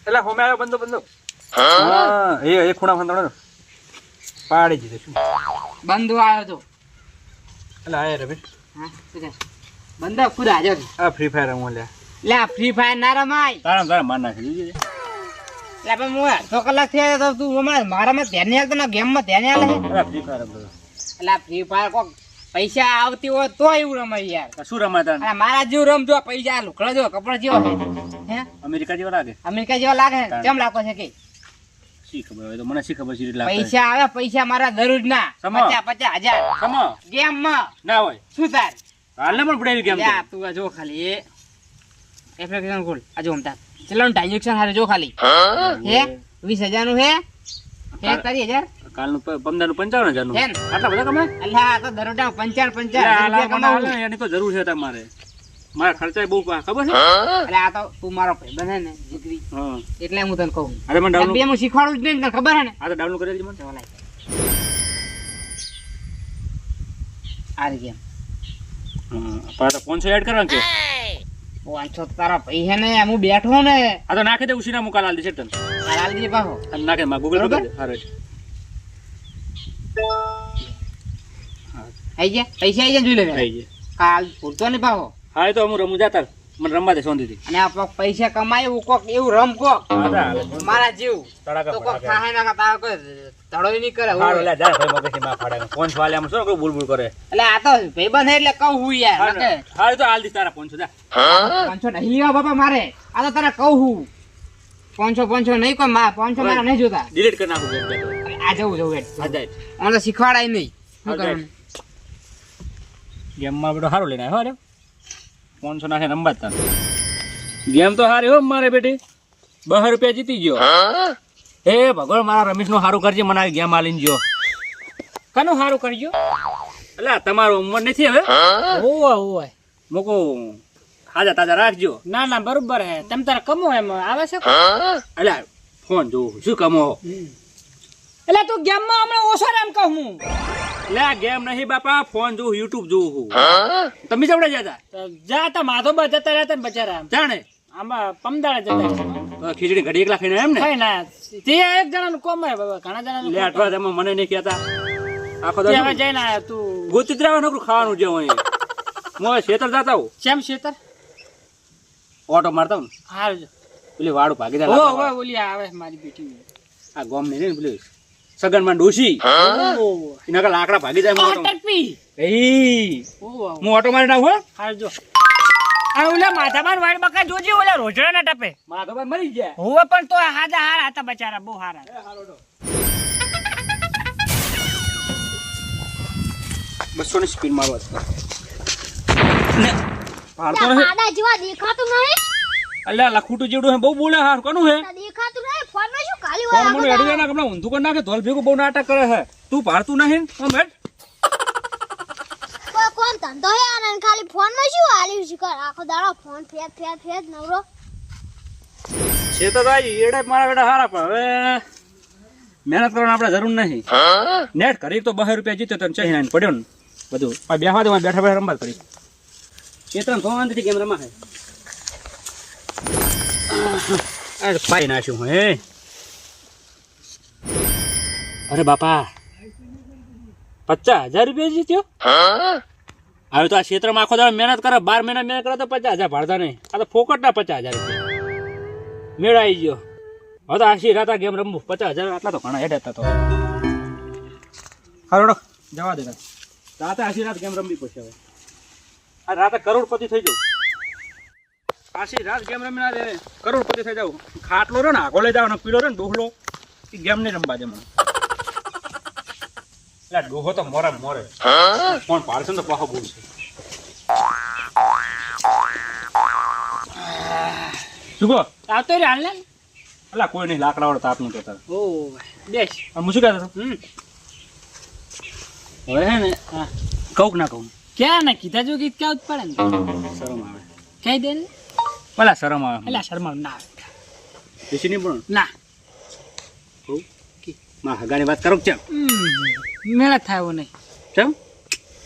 એટલે હોમે આવ્યો બંધો હા એ ખૂણા ફંદાણો પાડી દીધો શું બંધો આવ્યો તો એટલે આયા રમેશ હા બંધો ખુદ હાજર આ ફ્રી ફાયર રમો લે લે ફ્રી ફાયર ના રમાય તારા માર નાખી દીધી લે પણ હું અડધો કલાક થયા તો તું મારામાં ધ્યાન નહીં આવતો ને ગેમમાં ધ્યાન આવે ફ્રી ફાયર રમતો એટલે ફ્રી ફાયર કોક પૈસા આવતી હોય તો એવું રમાય યાર શું રમાતા અને મારા જેવું રમજો પૈસા લુકડા જો કપડા જેવો હે અમેરિકા જેવા લાગે અમેરિકા જેવા લાગે કેમ લાગતો છે કે શી ખબર હોય તો મને શી ખબર છે એટલે પૈસા આવે પૈસા મારા જરૂર ના 50,000 સમો ગેમ માં ના હોય શું તાર હાલને પણ પડાવી ગેમ તું જો ખાલી એપ્લિકેશન ખોલ આ જો મતા ચલો ટ્રાન્ઝેક્શન હારે જો ખાલી હે 20,000 નું હે 40,000 કાલનું 15,000 નું 55,000 નું આટલા બધા કમાય અલ્યા તો દરોડા 55 કમાવું એની તો જરૂર છે તમારે મારા ખર્ચા બહુ ખબર છે અરે આ તો તું મારો ભાઈ બને ને જીગરી હા એટલે હું તને કહું અરે મને ડાઉનલોડ બે હું શીખવાડું જ નહીં તને ખબર હે ને આ તો ડાઉનલોડ કરી દેજે મને આ રે ગેમ પાછા 500 એડ કરવાનું છે 500 તારા ભાઈ હે ને હું બેઠો ને આ તો નાખી દે ઉસીના મુકા લાલ દે છે તને હાલ દી પાહો નાખે માં ગૂગલ પર હારે આઈ જા પૈસા આઈ જા જોઈ લે આઈ જા કાલ પૂરતો ને પાહો હા તો હું રમું જાતા મને રમવા દે સોંધીથી અને આ પૈસા કમાય કોક એવું રમ કોક મારા જીવ તો કોક ખાહે ના તારા કોઈ ધડો નહીં કરે હારો લે જા ભાઈ મગજથી માં ફાડે ફોન વાલે આમ શું બુલબુલ કરે એટલે આ તો ભાઈબંધ એટલે કહું હું યાર હારે તો હાલ દી તારા 500 જા 500 નહીં લેવા બાપા મારે આ તો તારા કહું હું 500 નહીં કોઈ 500 મારા નહીં જોતા ડિલીટ કરી નાખું ગેમ આ જવું આ જાય મને તો શીખવાડાય નહીં શું કરવાનું ગેમ માં બેટો હારો લઈને આવ્યો અરે 500 નાખે રમવા તા ગેમ તો હારી હો મારે બેટી 2 રૂપિયા જીતી ગયો એ ભગવાન મારા રમેશ નું હારું કરજે મને આ ગેમ આલીને ગયો કનું હારું કરજો એટલે તમારું ઉંમર નથી હવે ઓય મોકો હાજા તાજા રાખજો ના ના બરોબર હે તમ તારે કમો એમ આવે છે એટલે ફોન જોઉં શું કમો એટલે તું ગેમ માં હમણાં ઓછો એમ કહું હું લે ગેમ નહીં બાપા ફોન જોઉં યુટ્યુબ જોઉં તમે જવડે જતા જાતા માધો જતા રહેતા બચારા જાણે આમાં પમદાળે જતા ખીચડી ઘડી એકલા ખાઈને એમ ને કઈ ના તે એક જણાનું કોમ હે બાબા ઘણા જણાનું લે અઠવા તેમાં મને નહીં કહેતા આખો તે હવે દસ જઈને આયા તું ગોતી જ રહેવાનું ખાવાનું જે હોય હું ખેતર જતા હું ચેમ શેતર ઓટો મારતા હું હાલ પેલી વાડું ભાગી જાય ઓ ઓ ઓલી આવે મારી બેટી આ ગોમ ને પેલી સગન માં ડોસી એના કા લાકડા ભાગી જાય હું ટકપી હું ઓટો મારી નાખું હાલ જો આ ઓલા માથામાં વાડ બકા જોજે ઓલા રોજડા ના ટપે માધવભાઈ મરી ગયા હોવે પણ તો હાજા હાર હતા બચારા બહુ હારા બસો ની સ્પીડ મારવા દાદા જેવા દેખાતું નહીં અલ્યા લખુટું જેવડું હે બહુ બોલે હાર કોનું હે દેખાતું નહીં ફોનમાં શું ખાલી ફોન હોય મને એડી ના કપડા ઊંધું કરી નાખે ધોલ ભેગું બહુ નાટક કરે હે તું ભારતું નહીં આમ બેઠ કોણ ધંધો હે આનંદ ખાલી ફોનમાં શું હાલ્યું છે કર આખો દાડો ફોન ફેર નવરો છે તો ભાઈ એડે મારા બેટા હારા પણ હવે મહેનત કરવાની આપણે જરૂર નહીં નેટ કરી તો 2 રૂપિયા જીત્યો તો ચહીને પડ્યો ને બધું આ બેહવા દે બેઠા રમવા કરી ચેતન ભવાનથી ગેમ રમા હે અરે પાઈ નાખ્યું હે અરે બાપા 50,000 રૂપિયા જીત્યો હવે તો આ ક્ષેત્રમાં આખો દાડો મહેનત કરે 12 મહિના મહેનત કરે તો 50,000 ભાડતા નહીં આ તો ફોકટના 50,000 રૂપિયા મેળાઈ ગયો હવે તો આશી રાતા ગેમ રમવું 50,000 આટલા તો ઘણા હેડ હતા તો હાલો જવા દે રાતે આશી રાત ગેમ રમવી પડશે હવે આ રાતે કરોડપતિ થઈ જાઉં આશી રાત ગેમ રમી ના દે કરોડપતિ થઈ જાઉં ખાટલો રે ને આગો લઈ જાવ ને પીળો રે ને ડોહલો એ ગેમ નહીં રમવા દે મને એટલે ડોહો તો મોરે કોણ પાડશે ને તો પાહો બોલશે શું કહો આવતો રે હાલ ને અલા કોઈ નહીં લાકડા વાળો તાપ નું કહેતા ઓ બેસ હું શું કહેતો હવે હે ને કહું ના કહું ક્યાં ના કીધા જો ગીત ક્યાં પડે ને શરમ આવે કઈ દે ને ભલા શરમ આવે એટલે શર્મા ના બેસી નહીં પણ ના કહું માં હગાની વાત કરો કેમ મેળા થાય નહીં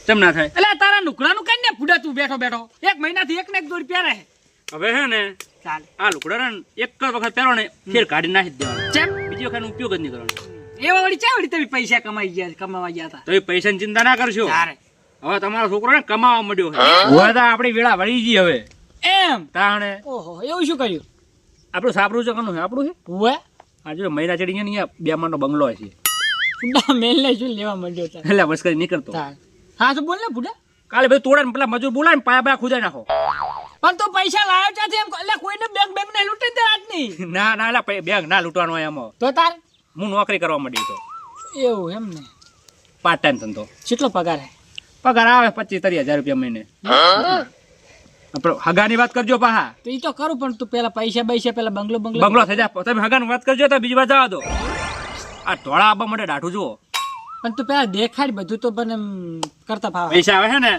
કેમ ના થાય એટલે તારા નુકરાનું કઈ ને ફૂડા તું બેઠો એક મહિનાથી 1 ને 1 2 રૂપિયા રહે હવે હે ને ચાલે આ લુગડા ને એક જ વખત પહેરો ને ફેર કાઢી નાખી જ દેવાનો ચેપ બીજી વખત ઉપયોગ જ નહીં કરવાનો એવા વળી ચા વળી તમે પૈસા કમાવા ગયા હતા તો એ પૈસાની ચિંતા ના કરશો તારે હવે તમારો છોકરો ને કમાવા મળ્યો છે હવે તો આપણી વેળા વળી ગઈ હવે એમ તાણે ઓહો એવું શું કર્યું આપણું સાપરું છે કનું છે આપણું છે હુએ આજે મહિના ચડી ગયા ને અહીંયા 2 માળનો બંગલો છે બુડા મેલને શું લેવા માંડ્યો તા એટલે બસ કરી નીકળતો તાર હા તો બોલ ને બુડા કાલે બધું તોડે ને પેલા મજૂર બોલાય ને પાયા બાયા ખુદાઈ નાખો પણ તો પૈસા લાવ્યો ચાથી એમ એટલે કોઈને બેંક ને લૂંટી દે આજ નહીં ના ના એટલે બેંક ના લૂંટવાનો હોય એમાં તો તાર હું નોકરી કરવા માંડી તો એવું એમ ને પાર્ટ ટાઈમ ધંધો કેટલો પગાર હે પગાર આવે 25-30 હજાર રૂપિયા મહિને આપણે હગાની વાત કરજો પાહા તો ઈ તો કરું પણ તું પેલા પૈસા પેલા બંગલો બંગલો થઈ જાય તમે હગાની વાત કરજો તો બીજી વાત જવા દો આ ધોળા આબા માટે ડાઢું જુઓ પણ તું પેલા દેખાડ બધું તો પણ એમ કરતા ફાવે પૈસા આવે છે ને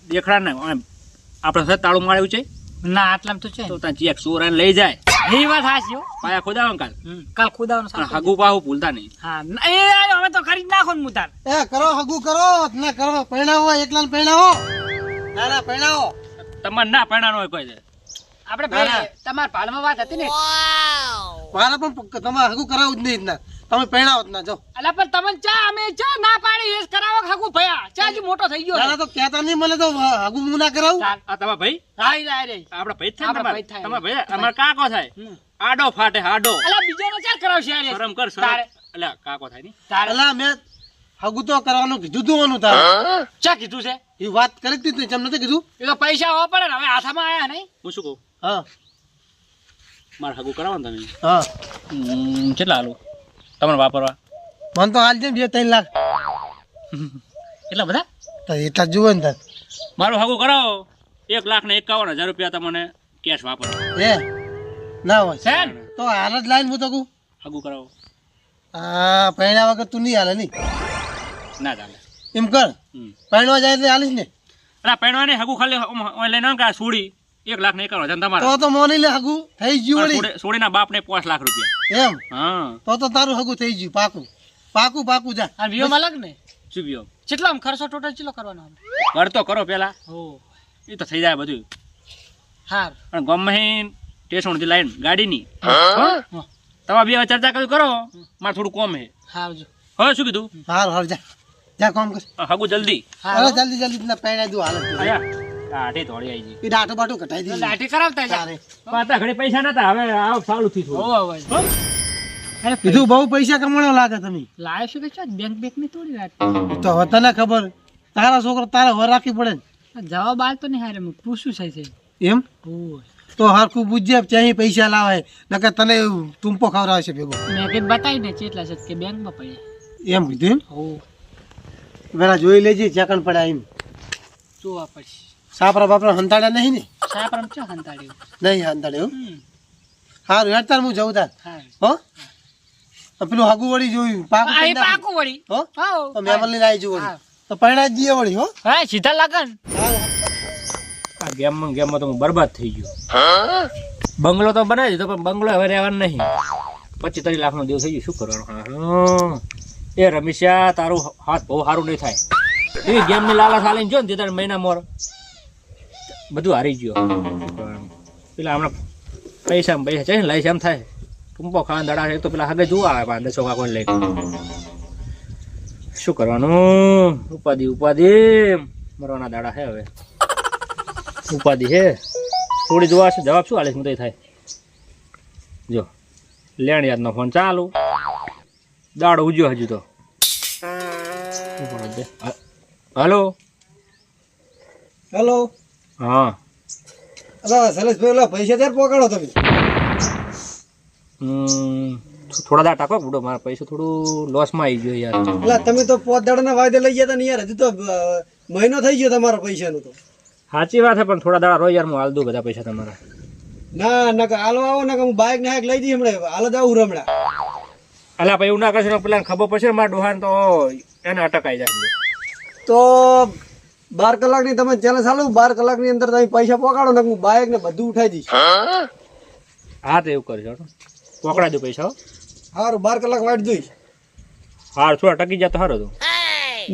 દેખડા ને આપણે સાથે તાળું માર્યું છે ના આટલામાં તો છે તો ત્યાં ચેક ચોરાને લઈ જાય એ વાત હાચી હો પાયા ખોદાવો કાલ કાલ ખુદાનો અને હગું પાહું ભૂલતા નહીં હા એ હવે તો કરી જ નાખો ને મુતાર એ કરો હગુ કરો ના કરો પરણાવો એકલા ને પરણાવો ના ના પરણાવો તમારે ના પરણાનો હોય કોઈ છે આપણે તમાર પાલમાં વાત હતી ને મારે પણ તમારે હગુ કરાવું જ નહીં ના તમે પરણાવો જ ના જો અલા પણ તમને ચા અમે ચા ના પાડી એ કરાવો ખાકુ ભયા ચા જી મોટો થઈ ગયો ના તો કહેતા નહીં મને તો હગુ હું ના કરાવું આ તમારા ભાઈ રાઈ રાઈ રે આપડા ભાઈ જ આપણા થાય ભાઈ થાય. તમારા ભાઈ અમાર કાકો થાય આડો ફાટે આડો અલા બીજાનો ચા કરાવશે યાર શરમ કર શરમ તારે એટલે કાકો થાય ની તારે અલા મેં હગુ તો કરવાનું કીધું તું એનું તારે ચા કીધું છે એ વાત કરી હતી જેમ નથી કીધું એ તો પૈસા હોવા પડે ને હવે હાથમાં આયા નહીં હું શું કહું હા મારે હગું કરાવો ને તમે હા કેટલા હાલું તમારે વાપરવા મને તો હાલ જેમ 2-3 લાખ એટલા બધા તો એટલા જુઓ ને તાર મારું હગું કરાવો 1,51,000 રૂપિયા તમને કેશ વાપરવા એ ના હોય છે ને? તો હાલ જ લાઈન હું તો કહું હગું કરાવો હા પરણ્યા વગર તું નહીં હાલે નહીં ના ચાલે એમ કર પરણવા જાય એટલે હાલીશ ને એટલે પહેણવાને હગું ખાલી લઈને આવો કે આ સોડી 1,51,000 તમારા તો મોની લે હગુ થઈ ગયું વળી સોડીના બાપને 5 લાખ રૂપિયા એમ હા તો તારું હગુ થઈ ગયું પાકું જા આ વિયો માં લગ ને શું બીઓ કેટલો આમ ખર્ચો ટોટલ કેટલો કરવાનો કર તો કરો પેલા ઓ એ તો થઈ જાય બધું હાર પણ ગમે સ્ટેશનથી લાઈન ગાડીની તમે બે ચર્ચા કરી કરો મારે થોડું કોમ હે હાવજો હવે શું કીધું હાર જા કામ કર હગું જલ્દી અરે જલ્દી ના પરણાઈ દઉં હાલત આયા આઠે થોડી આવી ગઈ એ ડાટો બાટો કટાઈ દીધી લાઠી કરાવતા જા તારે પાતા ઘડી પૈસા નતા હવે આવ સારું થી ઓ થોડું અરે કીધું બહુ પૈસા કમાણો લાગે તમે લાયો શું કે છે બેંક ની તોડી વાત તો હવે તને ખબર તારા છોકરો તારે વર રાખવી પડે ને જવાબ આલતો નહીં હારે હું પૂછું છે એમ ઓ તો હરખું પૂછજે ચાહી પૈસા લાવે નકર તને ટૂંપો ખવડાવે છે ભેગો મેં કઈ બતાવી ને કેટલા છે કે બેંક માં પડ્યા એમ કીધું ઓ એમ પેલા જોઈ લેજે ચાકણ પડ્યા એમ જોવા પડશે સાપરા બાપરા હંતાડ્યા નહીં ને સાપરમ ચો હંતાડ્યું નહીં હંતાડ્યું સારું હેડતાર હું જઉં તાર હા હો પેલું હગુ વળી જોયું પાકું આ કરી એ નાખું. પાકું વળી હો હાઉ તો મેમલ લઈને આવી જવું હા. તો પરણાઈ જ દઈએ વળી હો હા સીધા લગન આ ગેમમાં તો હું બરબાદ થઈ ગયો બંગલો તો બનાવી દીધો પણ બંગલો હવે રહેવાનું નહીં 25-30 લાખનો દેવ થઈ ગયું શું કરવાનું એ રમેશિયા તારું હાથ બહુ સારું નહીં થાય એ ગેમની લાલચ હાલીને જો ને તે મહિના મોર બધું હારી ગયો પેલા હમણાં પૈસા છે ને લઈ એમ થાય ટૂંપો ખાવા દડા છે તો પેલા હગે જોવા આવે 5-10 વાગો લઈને શું કરવાનું ઉપાધિ મરવાના દાડા છે હવે ઉપાધિ છે થોડી જોવા છે જવાબ શું હાલે હું થાય જો લેણ યાદનો ફોન ચાલુ દાડો ઉજ્યો હજુ તો હલો હેલો હા સરેશભાઈ ઓલા પૈસા ત્યારે પકડો તમે થોડા દા ટાકો બુડો મારા પૈસા થોડું લોસમાં આવી ગયો યાર એટલે તમે તો 5 દાડાના વાયદે લઈ ગયા હતા ને યાર હજુ તો મહિનો થઈ ગયો તમારા પૈસાનો તો સાચી વાત છે પણ થોડા દાડા રોજ યાર હું હાલ દઉં બધા પૈસા તમારા ના હાલો આવો ને હું બાઇક ને લઈ દઈ હમણાં હાલ જ આવું રમણા અલા ભાઈ એવું ના કરશે ને પેલા ખબર પડશે ને મારા ડોહાન તો એને અટકાઈ જાય તો 12 કલાકની તમે ચેલેન્જ ચાલુ 12 કલાકની અંદર તમે પૈસા પકડો ને હું બાઇક ને બધું ઉઠાઈ દઈશ હા તો એવું કરજો પકડા દો પૈસા સારું 12 કલાક વાટ જોઈશ હાર થોડા ટકી જાય તો સારું હતું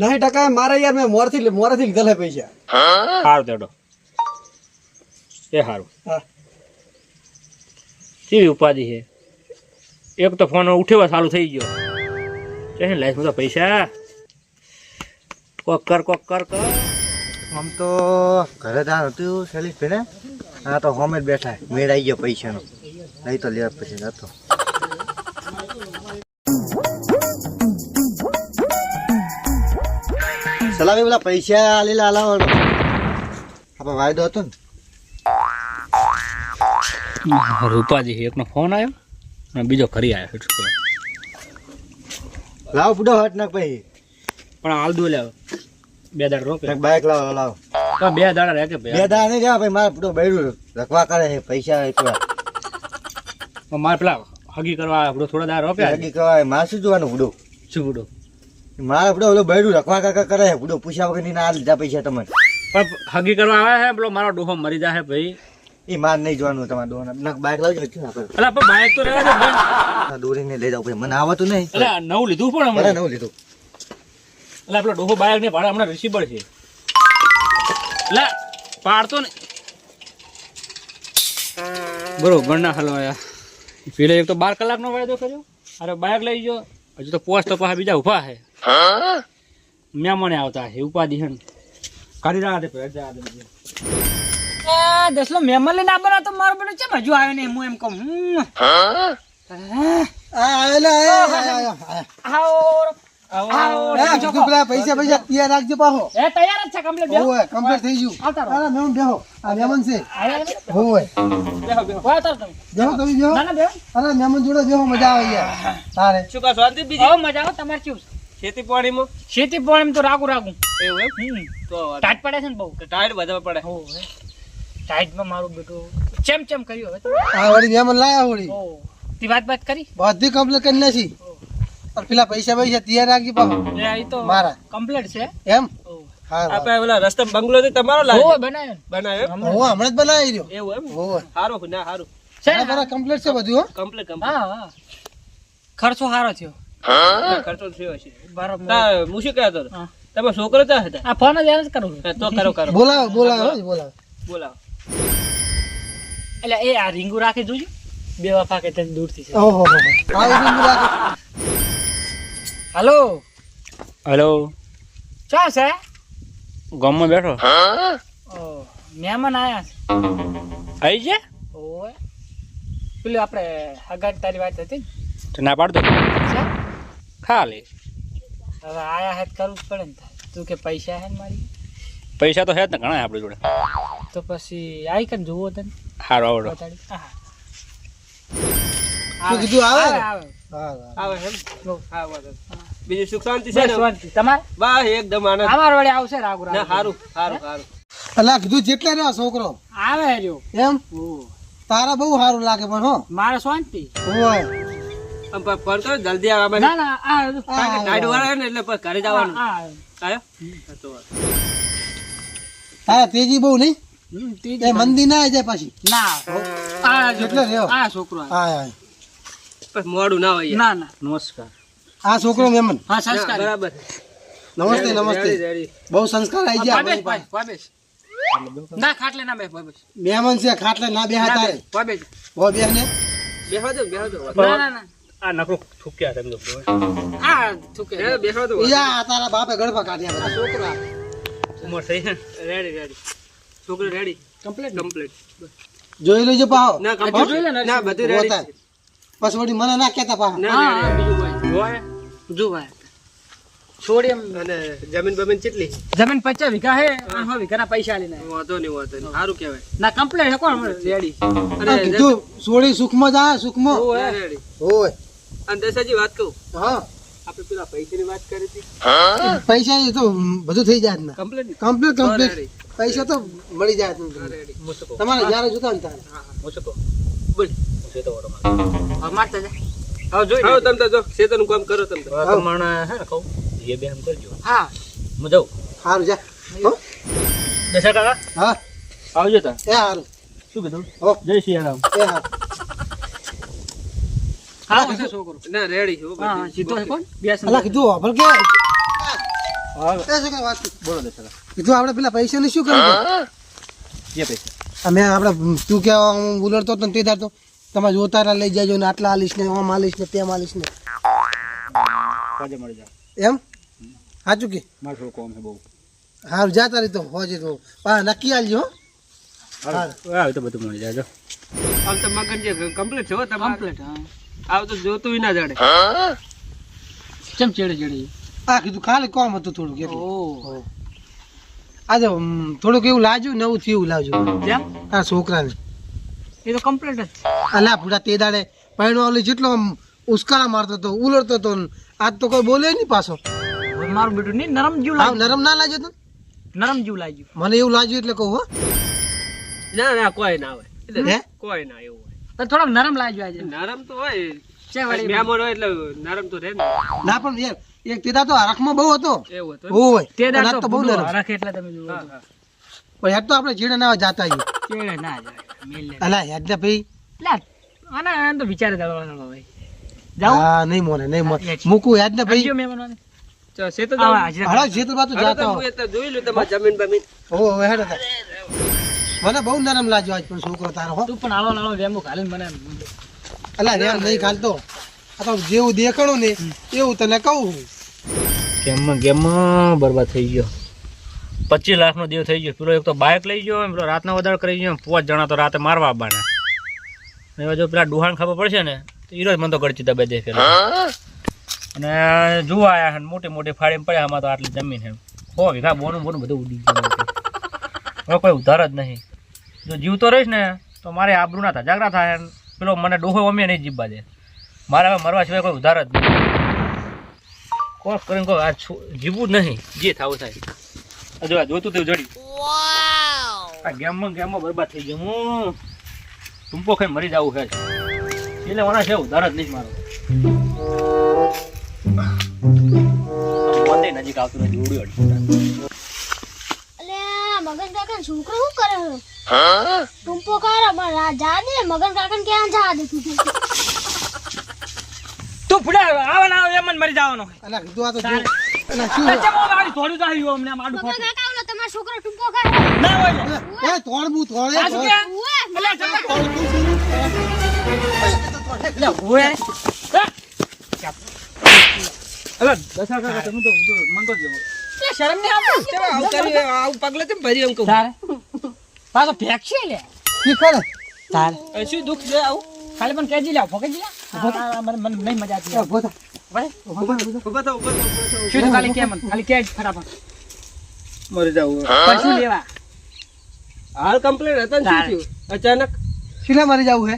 નહીં ટકા મારે યાર મેં મોરેથી લીધેલા પૈસા સારું તેડો એ સારું હા કેવી ઉપાધિ છે એક તો ફોન ઉઠેવા ચાલુ થઈ ગયો છે લાઈફમાં તો પૈસા કોક કર આમ તો ઘરે દાન હતું શૈલેષ ભાઈ ને આ તો હોમે જ બેઠા મેળ આવી ગયો પૈસાનો નહીં તો લેવા પછી નતો સલામી પેલા પૈસા લીલા લાવવાનો આપણે વાયદો હતો ને ઉપાધિ છે એકનો ફોન આવ્યો અને બીજો ઘરે આવ્યો લાવ પૂડો હટ નાખ ભાઈ પણ હાલ દો લાવ 2 દાડા રોકે બાઈક લાવો લાવો તો 2 દાડા રહે કે બે દાડા નહીં રહ્યા ભાઈ મારે પૂડો બૈરું રખવા કરે છે પૈસા એટલા મારે પેલા હગી કરવા આપણો થોડા દાડા રોપ્યા હગી કહેવાય મારે શું જોવાનું પૂડો શું બુડો મારે પૂડો ઓલો બૈરું રખવા કાકા કરે છે પૂડો પૂછ્યા વગર ની ના લીધા પૈસા તમને પણ હગી કરવા આવે છે પેલો મારો ડોહો મરી જાય ભાઈ એ માર નહીં જોવાનું તમારે દોવાના બાઈક લાવજો આપણે એટલે પણ બાઈક તો રહેવા દે બંધ. દોરીને લઈ જાવ પછી મને આવતું નહીં એટલે નવું લીધું પણ મને હમણાં નવું લીધું એટલે પેલો ડોહો બાઈક ને ભાડા હમણાં રિસીબર છે એટલે પાડતો ને બરોબર ના હલવાયા પેલે એક તો 12 કલાકનો વાયદો કર્યો અરે બાઈક લઈ ગયો હજુ તો પોસ્ટ તો પાછા બીજા ઉભા છે મહેમાને આવતા છે ઉપાધિ છે ને કાઢી રહ્યા દે પેલા જા દે દસલો મહેમાન લઈને આવવાનો તો મારો બેટો ચમ હજુ આવ્યો નહીં હું એમ કહું પૈસા તૈયાર રાખજો પાહો એ તૈયાર જ છે કમ્પ્લીટ કમ્પ્લીટ થઈ ગયું આવતા રહો. અરે મેમ બેહો આ મહેમાન છે હોય બેહો આવતા તમે બેહો તમે બેહો ના ના બેહો અરે મહેમાન જોડે બેહો મજા આવે યાર તારે શું કા શાંતિ બીજી બહુ મજા આવે તમારે કેવું છે? ખેતી પાણીમાં ખેતી પણ તો રાખું એવું એમ તો ટાઈટ પડે છે ને બહુ ટાઈટ વધારે પડે ટાઈટમાં મારું બેટું ચેમ કર્યું હવે આ વળી મહેમાન લાયા વળી તે વાત કરી બધી કમ્પ્લીટ કરી નાખી અને પેલા પૈસા તૈયાર રાખજો પાહો એ આ તો મારા કમ્પ્લીટ છે એમ હા આપણે પેલા રસ્તા બંગલો છે તમારો હોવે બનાવ્યો બનાવ્યો હું હમણાં જ બનાવી રહ્યો એવું એમ હોય સારું ના સારું છે ને? બરાબર કમ્પ્લીટ છે બધું હો કમ્પ્લીટ હા ખર્ચો સારો થયો ખર્ચો થયો છે બરાબર હું શું કહેતો હતો? હા. તમે છોકરો ક્યાં હતા આ ફોન જ યાદ કરું છું. તો કરો બોલાવો બોલાવો બોલાવો બોલાવો એટલે એ આ રીંગુ રાખી જોજો બે વફા કે તને દૂરથી છે ઓહો હાલો હેલો ચા છે ગામમાં બેઠો ઓ મહેમાન આયા છે આવી છે ઓય પેલું આપણે હગાટ તારી વાત હતી ને તો ના પાડતો છે? ખાલી હવે આયા હે તો કરવું જ પડે ને તારે. તું કે પૈસા હે ને મારી પૈસા તો હે જ ને ઘણા આપણી જોડે તો પછી આવી કને જોવો તને સારું આવડો બતાડી હા શું કીધું આવે આવે હા આવે એમ બહુ. હા વાંધો બીજું સુખ શાંતિ બસ શાંતિ. તમારે બસ એકદમ આનંદ અમાર વડે આવશે રાગુ ના રાગુ સારું અલા કીધું જેટલા રહ્યો છોકરો આવે રહ્યો એમ તારા બહુ સારું લાગે પણ હો મારે શાંતિ હોય ફરતો જલ્દી આવે ના ના આ ટાઈટ વાળા ને એટલે પછી ઘરે જવાનું આ આયો તારા તેજી બહુ નહીં ત્રીજી એ મંદી ના આવી જાય પાછી ના આ જેટલો રહ્યો આ છોકરો આ. હા હા પછી મોડું ના હોય ના ના નમસ્કાર આ છોકરો મહેમાન હા સંસ્કાર બરાબર નમસ્તે નમસ્તે બહુ સંસ્કાર આવી ગયા પાબેશ, પાબેશ. ના ખાટલે ના બે પાબેશ. મહેમાન છે ખાટલે ના બેહા તારે પાબેશ. હો બેહ ને બેહો દો ના ના ના આ નકરું થૂક્યા તમે તો આ થૂકે બેહો દો યા તારા બાપે ગળફા કાઢ્યા બધા છોકરો આ. ઉમર થઈ ને રેડી છોકરી રેડી કમ્પ્લીટ જોઈ લેજો પાહો ના હજુ જોઈ લે ને, ના બધું હોતા. રેડી પછી વળી મને ના કહેતા પાહો ના હા, રેડી બીજું ભાઈ. જોવાય જો ભાઈ. છોડી એમ અને જમીન બમીન કેટલી જમીન 50 વીઘા હે અને 100 વીઘાના પૈસા લઈને આવ્યા. વાંધો નહીં સારું કહેવાય ના કમ્પ્લેટ હે કોણ રેડી આ કીધું સોળી સુખમાં જા સુખમાં રેડી હોય અને દસાજી વાત કહું હા આપણે પેલા પૈસાની વાત કરી હતી પૈસા એ તો બધું થઈ જાય ને કમ્પ્લીટ કમ્પ્લીટ કમ્પ્લીટ પૈસા તો મળી જાય તમને. રેડી મુસકો તમારે જ્યારે જોતા ને ત્યારે મુસકો બોલ છે તો ઓરો હવે મારતા જા હા જોઈ હા તમ તો જો શેતાનું કામ કરો તમ તો હા. માણા હે ને કહું એ બે હમ કરજો હા હું જાઉં સારું જા હો? દશા કાકા હા આવજો તા એ સારું શું કીધું હો જય શ્રી રામ એ હા હા છે છોકરો ના રેડી છે હા સીધો હે કોણ બેસ અલા કીધું આપણે કે હા એ શું કઈ વાત કરી? બોલો દશા કીધું આપણે પેલા પૈસાની શું કર્યું જે પૈસા અમે આપણે તું કે હું ઉલડતો હતો ને તે દાડતો તમે જોતારા લઈ જાજો ને આટલા આલીશ ને આમ આલીશ ને તેમ આલીશ ને કાજે મળી જાવ એમ સાચું કે મારે થોડું કોમ છે બહુ હારું જાતા રહી તો હોજે તો પા નક્કી આલજો હો. આવે તો બધું મળી જાય જો આમ તો મગન જે કમ્પ્લીટ છે કમ્પ્લીટ આવ તો જોતું ના જાડે ચમ ચેડે ચેડે આ કીધું ખાલી કોમ હતું થોડુંક એટલે ઓ આજે થોડુંક એવું લાગ્યું નવું થયું લાવજો કેમ આ છોકરાને એ તો કમ્પ્લીટ જ અલા પૂરા તે દાડે પૈણો ઓલી જેટલો આમ ઉસ્કારા મારતો હતો ઉલળતો હતો ને આજ તો કોઈ બોલે નહીં પાછો હવે મારું બેટું નહીં નરમ જેવું આવ નરમ ના લાગ્યો તો નરમ જેવું લાગ્યું મને એવું લાગ્યું એટલે કહું હો ના કોઈ ના આવે હે કોઈ ના એવું હોય તો થોડોક નરમ લાગ્યું આજે નરમ તો હોય છે વળી મહેમાન હોય એટલે નરમ તો રહે ને ના પણ યાર એક તેદા તો હરખમાં બહુ હતો એવું હતું હોય તે પણ આજ દાડો તો બહુ નરમ રાખે એટલે તમે જુઓ પણ હેડ તો આપણે ચીડે ના જાતા આવીએ ચેડે ના જાય મેલ લે અલા હેડ ને ભાઈ લે આના તો વિચારે દવાનો ભાઈ જાઉં હા નહીં મોને નહીં મોને મૂકું હેડ ને ભાઈ ભાઈ મહેમાન છે તો હળો જેતર બાજુ જાતા હો જોઈ લો તમારે જમીન બમીન ઓ હેડ હતા મને બહુ નરમ લાગ્યો આજ પણ છોકરો તારો હો તું પણ આલો નાલો વેમો ખાલી મને અલા રેમ નહીં ખાલતો આ તો જેવું દેખાણું ને એવું તને કહું ગેમમાં બરબાદ થઈ ગયો 25 લાખનો દેવ થઈ ગયો પેલો એક તો બાઇક લઈ ગયો પેલો રાતનો વધારે કરી ગયો 5 જણા તો રાતે મારવા આવવાના એવા જો પેલા ડુહાણ ખબર પડશે ને તો ઈરો જ મને તો ગળચી દબે દે પેલા અને જોવા આયા છે મોટી મોટી ફાડીને પડ્યા આમાં તો આટલી જમીન છે 100 વીઘા બોનું બધું ઉડી ગયું હવે કોઈ ઉધાર જ નહીં જો જીવતો રહીશ ને તો મારે આબરૂના ધજાગરા થાય પેલો મને ડોહો અમે નહીં જીવવા દે મારે હવે મરવા સિવાય કોઈ ઉધાર જ નહીં કોક કરીને કહો આ જીવવું જ નહીં જે થવું થાય જો આ જોતું તેવું જડી આ ગેમમાં બરબાદ થઈ ગયું હું ટૂંપો ખાઈ મરી જવું છે એટલે મને છે ઉધાર જ નહીં મારો મોતે નજીક આવતું નથી ઉડ્યો અલે મગન કાકા છોકરો શું કરે છે ટુંપો કારા પણ જા દે મગન કાકા ક્યાં જા દે તું તું ફુડા આવા ના એમ જ મરી જવાનો અલા કીધું આ તો જો અલા શું ચમ વાળી થોડું જાય અમને માડું મગન ફાટું કાકા ઓલો તમારો છોકરો ટુંપો કારા ના હોય એ તોડવું તોડે આ શું કે ઉએ એટલે એટલે હોય અલે દસા કાકા તમે તો મન તો જો શરમ નહીં આવતી આવું કરી આવું પગલે તેમ ભરી એમ કહું તારે પાછો ફેંકશે લે શીખવાડે તારે શું દુઃખ છે આવું ખાલી પણ કેજી લાવ ફોકે જી મને મને નહીં મજા આવતી ઉભો થા ભાઈ ઉભા થાવ શું તો ખાલી કેમ ખાલી કેજ ફટાફટ મરી જાવું પૈસું લેવા હાલ કમ્પ્લેટ હતા ને શું થયું અચાનક શીલા મારી જવું હે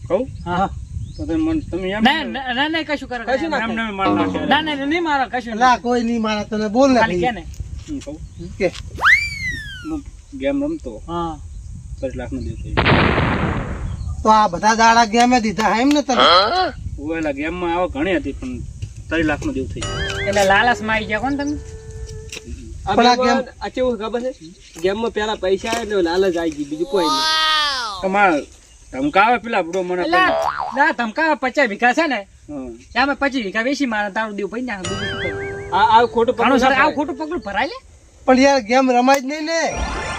કહું હા તો તમે એમ ના ના ના કશું કરે કશું ના એમ ને માર નાખે ના ના નહીં મારો કશું નહીં. અલા કોઈ નહીં મારા તને બોલ ને ખાલી કે ને કહું કે હું ગેમ રમતો હા 25 લાખનો દેવ થઈ ગયો તો આ બધા દાડા ગેમે દીધા એમ ને તને ઓલા ગેમમાં આવો ઘણી હતી પણ 30 લાખનો દેવ થઈ ગયો એટલે લાલચ માં આવી ગયા કોણ તમે પણ આ ગેમ આ કેવું ખબર છે ગેમમાં પેલા પૈસા આવે એટલે લાલચ આવી ગઈ બીજું કોઈ નહીં તમારે ધમકાવે પેલા બુડો મને એટલે ના ધમકા 50 વીઘા છે ને હા. એમાં 25 વીઘા વેચી મારે તારું દેવ પડી નાખ બીજું શું કરું? આ ખોટું ઘણું સર પગલું આવું ખોટું પગલું ભરાય લે પણ યાર ગેમ રમાય જ નહીં ને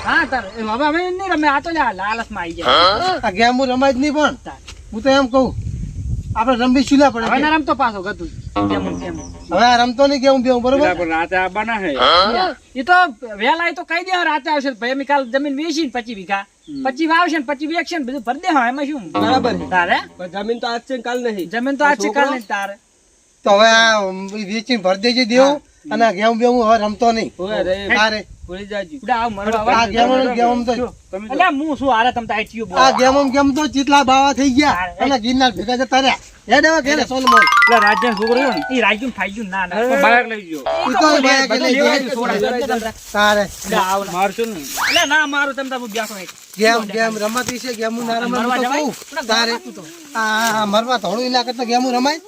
હા તાર હવે અમે નહીં રમે આ તો લાલચ માં આવી ગયા આ ગેમ રમાય જ નહીં પણ હું તો એમ કહું આપણે રમવી શુલા હવે પડે ના રમતો પાછો ગતું જેમ તેમ હવે આ રમતો નહીં ગેમ બેવું પેલા બરોબર પણ રાતે આવવાના હે એ તો વેલા એ તો કહી દે રાતે આવશે ભાઈ અમે કાલ જમીન વેચી ને 25 વીઘા 25 વાવશે ને 25 વેચશે ને બધું ભરી દે હા એમાં શું બરાબર છે. તારે પણ જમીન તો આજ છે ને કાલ નહીં જમીન તો આજ છે કાલ નહીં તારે તો હવે આ વેચીને ભરી દેજે દેવું અને આ ગેમ બેવું હવે રમતો નહીં હોય રે તારે ભૂલી જાજી ઉડા આવ મરવા આ ગેમ તો તમે એટલે હું શું હારે તમ તાઈ ચિયો બોલ આ ગેમ તો ચીટલા બાવા થઈ ગયા અને ગિરનાર ભેગા જતા રહ્યા હેડ હવે ઘેરે સોનમોલ પેલા રાજ્ય છોકરો રહ્યો ને ઈ રાજ્યું ખાઈ ગયું ના ના તો બાઇક લઈ ગયો ઈ તો બાયા કે લઈ જાય. તારે મારશો ને એટલે ના મારું તમ તાર બેસો એક ગેમ રમાતી છે ગેમ ના રમાય હું તો મરવા કહું તારે આ મરવા થોડું એના કરતા ગેમ રમાય